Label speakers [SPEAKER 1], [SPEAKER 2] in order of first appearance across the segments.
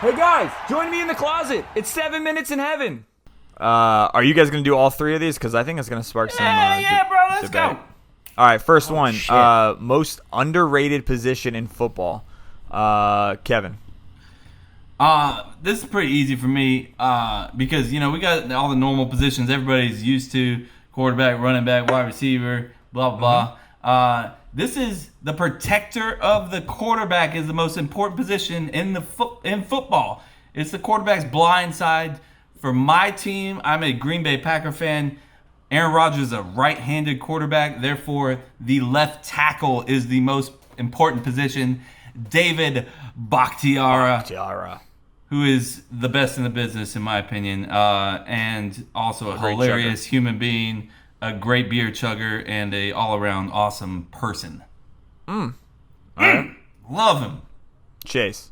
[SPEAKER 1] Hey guys, join me in the closet. It's 7 minutes in heaven.
[SPEAKER 2] Are you guys going to do all three of these? Because I think it's going to spark some
[SPEAKER 1] bro, let's
[SPEAKER 2] debate.
[SPEAKER 1] go.
[SPEAKER 2] All right, first one.
[SPEAKER 3] shit.
[SPEAKER 2] Most underrated position in football. Kevin.
[SPEAKER 4] This is pretty easy for me because, we got all the normal positions everybody's used to: quarterback, running back, wide receiver, blah, blah, blah. This is the protector of the quarterback is the most important position in football. It's the quarterback's blind side. For my team, I'm a Green Bay Packer fan. Aaron Rodgers is a right-handed quarterback. Therefore, the left tackle is the most important position. David Bakhtiari. Who is the best in the business, in my opinion, and also a hilarious human being, a great beer chugger, and a all-around awesome person.
[SPEAKER 2] All right.
[SPEAKER 4] Love him.
[SPEAKER 2] Chase.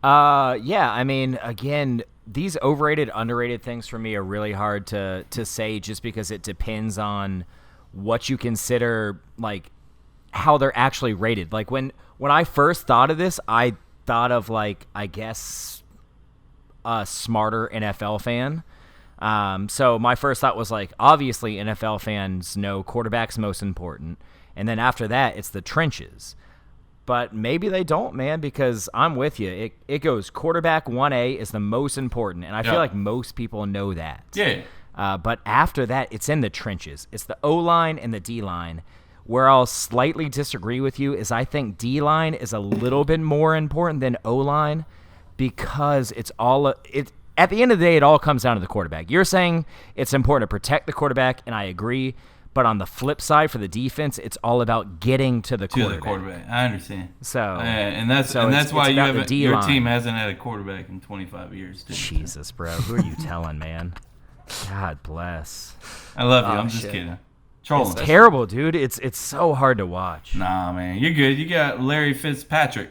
[SPEAKER 3] Yeah, I mean, again, these overrated, underrated things for me are really hard to say just because it depends on what you consider, like, how they're actually rated. Like, when I first thought of this, I thought of, like, I guess a smarter NFL fan. So my first thought was, like, obviously NFL fans know quarterback's most important. And then after that, it's the trenches. But maybe they don't, man, because I'm with you. It goes quarterback 1A is the most important, and I feel like most people know that.
[SPEAKER 4] Yeah.
[SPEAKER 3] But after that, it's in the trenches. It's the O-line and the D-line. Where I'll slightly disagree with you is I think D-line is a little bit more important than O-line because at the end of the day, it all comes down to the quarterback. You're saying it's important to protect the quarterback, and I agree. But on the flip side, for the defense, it's all about getting to the quarterback.
[SPEAKER 4] I understand.
[SPEAKER 3] So,
[SPEAKER 4] and that's why your team hasn't had a quarterback in 25 years.
[SPEAKER 3] Jesus, bro, who are you telling, man? God bless.
[SPEAKER 4] I love you. I'm just kidding. Trolling.
[SPEAKER 3] It's terrible, dude. It's so hard to watch.
[SPEAKER 4] Nah, man, you're good. You got Larry Fitzpatrick.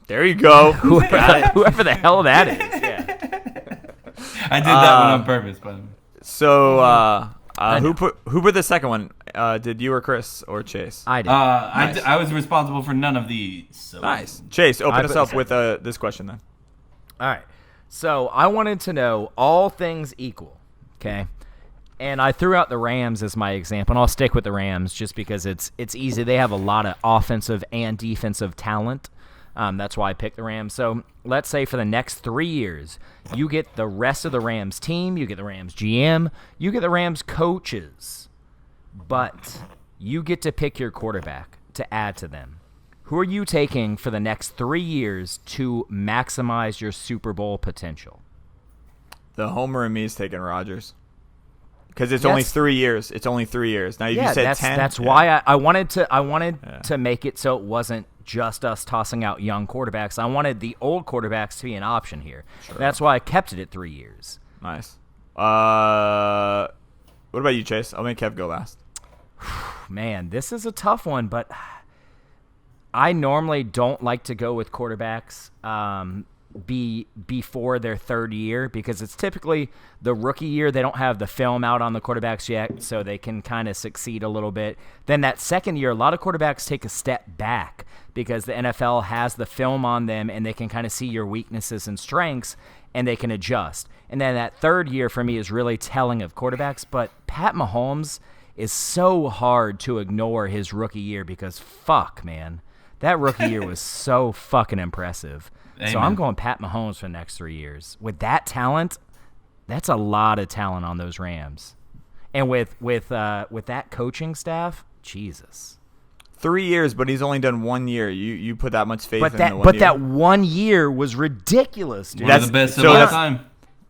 [SPEAKER 2] There you go.
[SPEAKER 3] Whoever the hell that is. Yeah.
[SPEAKER 4] I did that one on purpose, by the way.
[SPEAKER 2] So, who put the second one? Did you or Chris or Chase?
[SPEAKER 3] I did.
[SPEAKER 4] Nice. I was responsible for none of these. So.
[SPEAKER 2] Nice. Chase, open us up with this question then.
[SPEAKER 3] All right. So I wanted to know all things equal, okay? And I threw out the Rams as my example, and I'll stick with the Rams just because it's easy. They have a lot of offensive and defensive talent. That's why I picked the Rams. So let's say for the next 3 years, you get the rest of the Rams team, you get the Rams GM, you get the Rams coaches, but you get to pick your quarterback to add to them. Who are you taking for the next 3 years to maximize your Super Bowl potential?
[SPEAKER 2] The homer in me is taking Rodgers. Because it's only 3 years. It's only 3 years. Now, you said 10.
[SPEAKER 3] That's why I wanted to make it so it wasn't just us tossing out young quarterbacks. I wanted the old quarterbacks to be an option here. Sure. That's why I kept it at 3 years.
[SPEAKER 2] Nice. What about you, Chase? I'll make Kev go last.
[SPEAKER 3] Man, this is a tough one, but I normally don't like to go with quarterbacks before their third year because it's typically the rookie year. They don't have the film out on the quarterbacks yet, so they can kind of succeed a little bit. Then that second year, a lot of quarterbacks take a step back because the NFL has the film on them and they can kind of see your weaknesses and strengths and they can adjust. And then that third year for me is really telling of quarterbacks, but Pat Mahomes is so hard to ignore his rookie year because fuck, man. That rookie year was so fucking impressive. Amen. So I'm going Pat Mahomes for the next 3 years. With that talent, that's a lot of talent on those Rams. And with that coaching staff, Jesus.
[SPEAKER 2] 3 years, but he's only done 1 year. You put that much faith in the 1 year.
[SPEAKER 3] But that 1 year was ridiculous, dude.
[SPEAKER 4] One of the best of all time.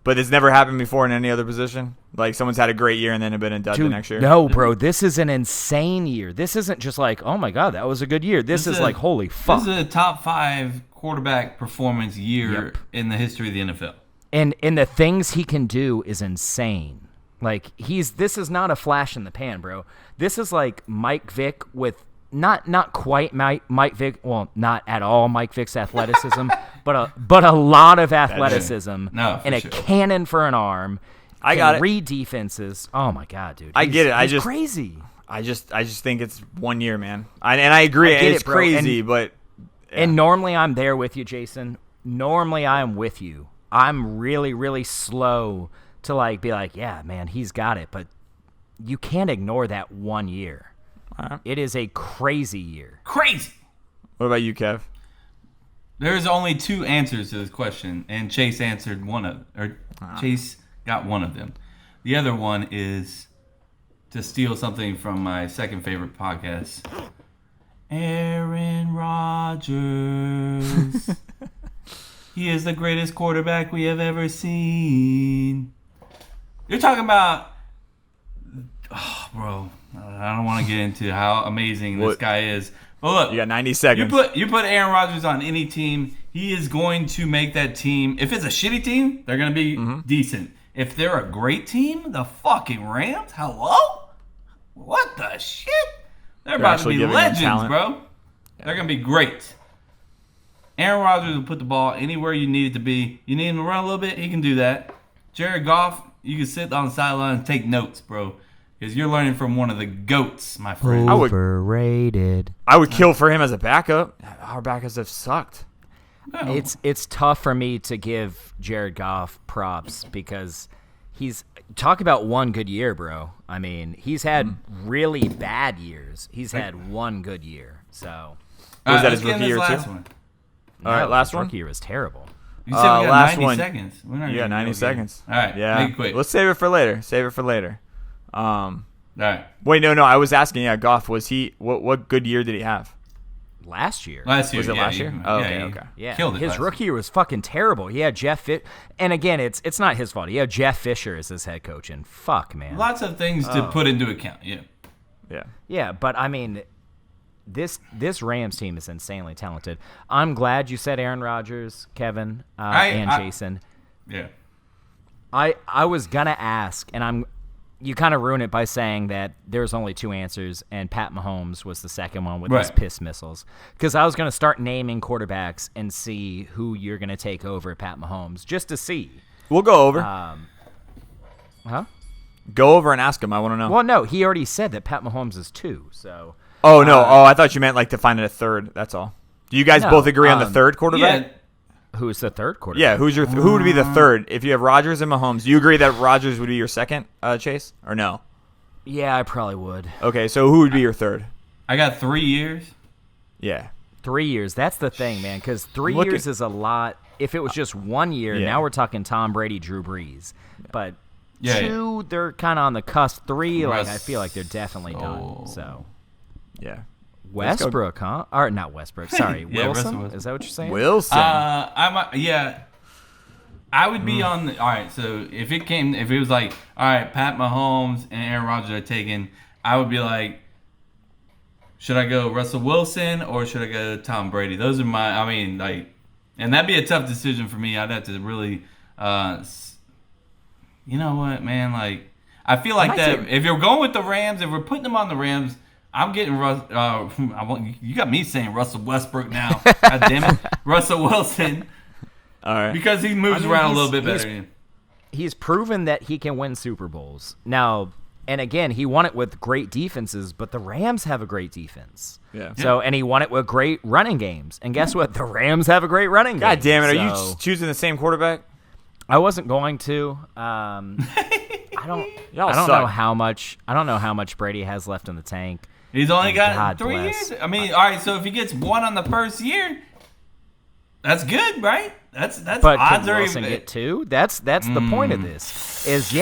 [SPEAKER 2] But it's never happened before in any other position? Like someone's had a great year and then been in dud the next year?
[SPEAKER 3] No, bro. This is an insane year. This isn't just like, oh, my God, that was a good year. This is like, holy fuck.
[SPEAKER 4] This is a top 5 quarterback performance year in the history of the NFL.
[SPEAKER 3] And the things he can do is insane. Like, this is not a flash in the pan, bro. This is like Mike Vick with not quite Mike Vick, well, not at all Mike Vick's athleticism, but a lot of athleticism and a cannon for an arm.
[SPEAKER 2] I got it.
[SPEAKER 3] Read defenses. Oh my God, dude.
[SPEAKER 2] I get it.
[SPEAKER 3] He's crazy.
[SPEAKER 2] I just think it's 1 year, man. And I agree. It's crazy, but
[SPEAKER 3] and normally I'm there with you, Jason. normally I'm with you. I'm really, really slow to like be like, yeah, man, he's got it. But you can't ignore that 1 year. It is a crazy year.
[SPEAKER 4] Crazy.
[SPEAKER 2] What about you, Kev?
[SPEAKER 4] There's only 2 answers to this question, and Chase answered Chase got one of them. The other one is to steal something from my second favorite podcast. Aaron Rodgers. He is the greatest quarterback we have ever seen. You're talking about, bro. I don't want to get into how amazing this guy is. But look,
[SPEAKER 2] You got 90 seconds.
[SPEAKER 4] you put Aaron Rodgers on any team, he is going to make that team. If it's a shitty team, they're going to be decent. If they're a great team, the fucking Rams, hello? What the shit? They're about to
[SPEAKER 2] actually
[SPEAKER 4] be
[SPEAKER 2] giving them
[SPEAKER 4] legends,
[SPEAKER 2] talent.
[SPEAKER 4] bro. They're going to be great. Aaron Rodgers will put the ball anywhere you need it to be. You need him to run a little bit, he can do that. Jared Goff, you can sit on the sideline and take notes, bro. Because you're learning from one of the GOATs, my friend.
[SPEAKER 3] Overrated.
[SPEAKER 2] I would kill for him as a backup. Our backups have sucked.
[SPEAKER 3] It's tough for me to give Jared Goff props because he's talk about one good year, bro. I mean, he's had really bad years. He's had one good year. So
[SPEAKER 2] Was that
[SPEAKER 4] let's
[SPEAKER 2] his
[SPEAKER 4] get in
[SPEAKER 2] rookie
[SPEAKER 4] this
[SPEAKER 2] year,
[SPEAKER 4] last
[SPEAKER 2] too?
[SPEAKER 4] one.
[SPEAKER 2] All right, last
[SPEAKER 3] his
[SPEAKER 2] one.
[SPEAKER 3] rookie year was terrible.
[SPEAKER 4] You said we got
[SPEAKER 2] last
[SPEAKER 4] 90
[SPEAKER 2] one.
[SPEAKER 4] seconds. We're not
[SPEAKER 2] You got
[SPEAKER 4] gonna
[SPEAKER 2] 90
[SPEAKER 4] go
[SPEAKER 2] seconds.
[SPEAKER 4] All right,
[SPEAKER 2] Yeah.
[SPEAKER 4] make it quick.
[SPEAKER 2] Let's save it for later.
[SPEAKER 4] All right.
[SPEAKER 2] Wait, no. I was asking. Yeah, Goff. Was he? What good year did he have?
[SPEAKER 3] Last year.
[SPEAKER 4] Last year.
[SPEAKER 2] Was it
[SPEAKER 4] yeah,
[SPEAKER 2] last
[SPEAKER 4] he-
[SPEAKER 2] year?
[SPEAKER 4] yeah,
[SPEAKER 2] Oh, okay,
[SPEAKER 4] he
[SPEAKER 2] okay.
[SPEAKER 3] Yeah,
[SPEAKER 4] Killed it.
[SPEAKER 3] his
[SPEAKER 4] last
[SPEAKER 3] rookie year was fucking terrible. He had Jeff Fisher, and again, it's not his fault. He had Jeff Fisher as his head coach, and fuck, man.
[SPEAKER 4] Lots of things to put into account. Yeah.
[SPEAKER 2] Yeah.
[SPEAKER 3] Yeah, but I mean, this Rams team is insanely talented. I'm glad you said Aaron Rodgers, Kevin, and Jason.
[SPEAKER 4] Yeah.
[SPEAKER 3] I was gonna ask, and you kind of ruin it by saying that there's only 2 answers, and Pat Mahomes was the second one with his
[SPEAKER 4] Right.
[SPEAKER 3] piss missiles. Because I was gonna start naming quarterbacks and see who you're gonna take over Pat Mahomes, just to see.
[SPEAKER 2] We'll go over.
[SPEAKER 3] Huh?
[SPEAKER 2] Go over and ask him. I want to know.
[SPEAKER 3] Well, no, he already said that Pat Mahomes is 2. So
[SPEAKER 2] Oh no. I thought you meant like to find a third. That's all. Do you guys
[SPEAKER 3] No,
[SPEAKER 2] both agree on the third
[SPEAKER 4] Yeah.
[SPEAKER 2] quarterback?
[SPEAKER 3] who's the third quarterback?
[SPEAKER 2] Yeah. Who would be the third? If you have Rodgers and Mahomes, do you agree that Rodgers would be your second, Chase, or no?
[SPEAKER 3] Yeah, I probably would.
[SPEAKER 2] Okay. So who would be your third?
[SPEAKER 4] I got 3 years.
[SPEAKER 2] Yeah.
[SPEAKER 3] 3 years. That's the thing, man. Because 3
[SPEAKER 2] Look
[SPEAKER 3] years
[SPEAKER 2] at-
[SPEAKER 3] is a lot. If it was just 1 year,
[SPEAKER 2] Yeah.
[SPEAKER 3] now we're talking Tom Brady, Drew Brees. But
[SPEAKER 4] Yeah,
[SPEAKER 3] 2, they're kind of on the cusp. 3, like I
[SPEAKER 4] Russ-
[SPEAKER 3] feel like they're definitely done. So
[SPEAKER 2] Yeah. Let's go.
[SPEAKER 3] Westbrook, huh? Or not Westbrook. Sorry,
[SPEAKER 4] Yeah, Russell
[SPEAKER 3] Wilson.
[SPEAKER 4] Wilson.
[SPEAKER 3] Is that what you're saying?
[SPEAKER 2] Wilson.
[SPEAKER 4] I would be on the. All right, so if it was like, all right, Pat Mahomes and Aaron Rodgers are taken, I would be like, should I go Russell Wilson or should I go Tom Brady? Those are my. I mean, like, and that'd be a tough decision for me. I'd have to really, you know what, man? Like, I feel like that. If you're going with the Rams, if we're putting them on the Rams. I'm getting you got me saying Russell Westbrook now. God damn it, Russell Wilson,
[SPEAKER 2] all right.
[SPEAKER 4] because he moves around a little bit better.
[SPEAKER 3] He's proven that he can win Super Bowls. Now, and again, he won it with great defenses, but the Rams have a great defense.
[SPEAKER 2] Yeah.
[SPEAKER 3] So, and he won it with great running games. And guess what? The Rams have a great running game.
[SPEAKER 2] God damn it! Are you
[SPEAKER 3] So,
[SPEAKER 2] choosing the same quarterback?
[SPEAKER 3] I wasn't going to. I don't
[SPEAKER 2] Y'all
[SPEAKER 3] know
[SPEAKER 2] suck.
[SPEAKER 3] how much. I don't know how much Brady has left in the tank.
[SPEAKER 4] He's only got
[SPEAKER 3] God
[SPEAKER 4] 3
[SPEAKER 3] bless.
[SPEAKER 4] years. I mean, all right. So if he gets 1 on the first year, that's good, right? That's
[SPEAKER 3] But
[SPEAKER 4] odds
[SPEAKER 3] can
[SPEAKER 4] are
[SPEAKER 3] Wilson
[SPEAKER 4] even.
[SPEAKER 3] get 2? That's the point of this. Is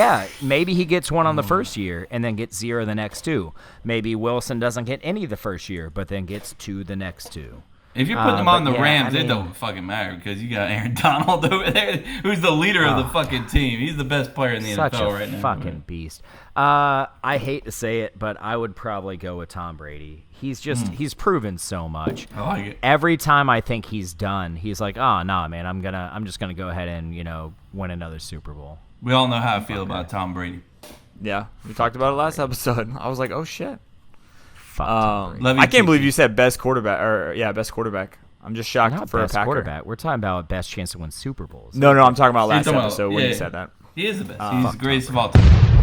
[SPEAKER 3] maybe he gets 1 on the first year and then gets 0 the next 2. Maybe Wilson doesn't get any the first year, but then gets 2 the next 2.
[SPEAKER 4] If you're putting them on
[SPEAKER 3] but
[SPEAKER 4] the
[SPEAKER 3] yeah,
[SPEAKER 4] Rams,
[SPEAKER 3] I
[SPEAKER 4] it
[SPEAKER 3] mean-
[SPEAKER 4] don't fucking matter because you got Aaron Donald over there, who's the leader of the fucking team. He's the best player in the
[SPEAKER 3] Such
[SPEAKER 4] NFL
[SPEAKER 3] a
[SPEAKER 4] right now.
[SPEAKER 3] fucking beast. I hate to say it, but I would probably go with Tom Brady. He's just he's proven so much.
[SPEAKER 4] I like it.
[SPEAKER 3] Every time I think he's done, he's like, "Oh, nah, man, I'm just gonna go ahead and win another Super Bowl."
[SPEAKER 4] We all know how I feel about Tom Brady.
[SPEAKER 2] Yeah. We talked about it last episode. I was like, oh shit.
[SPEAKER 3] Fuck Tom Brady.
[SPEAKER 4] Love you
[SPEAKER 2] I can't
[SPEAKER 4] too,
[SPEAKER 2] believe
[SPEAKER 4] Keith.
[SPEAKER 2] you said best quarterback. Best quarterback. I'm just shocked
[SPEAKER 3] Not
[SPEAKER 2] for
[SPEAKER 3] best
[SPEAKER 2] a Packer.
[SPEAKER 3] quarterback. We're talking about best chance to win Super Bowls.
[SPEAKER 2] No, I'm talking about
[SPEAKER 4] You're
[SPEAKER 2] last
[SPEAKER 4] talking about-
[SPEAKER 2] episode when
[SPEAKER 4] yeah.
[SPEAKER 2] you said that.
[SPEAKER 4] He is the best. He's the greatest of all time.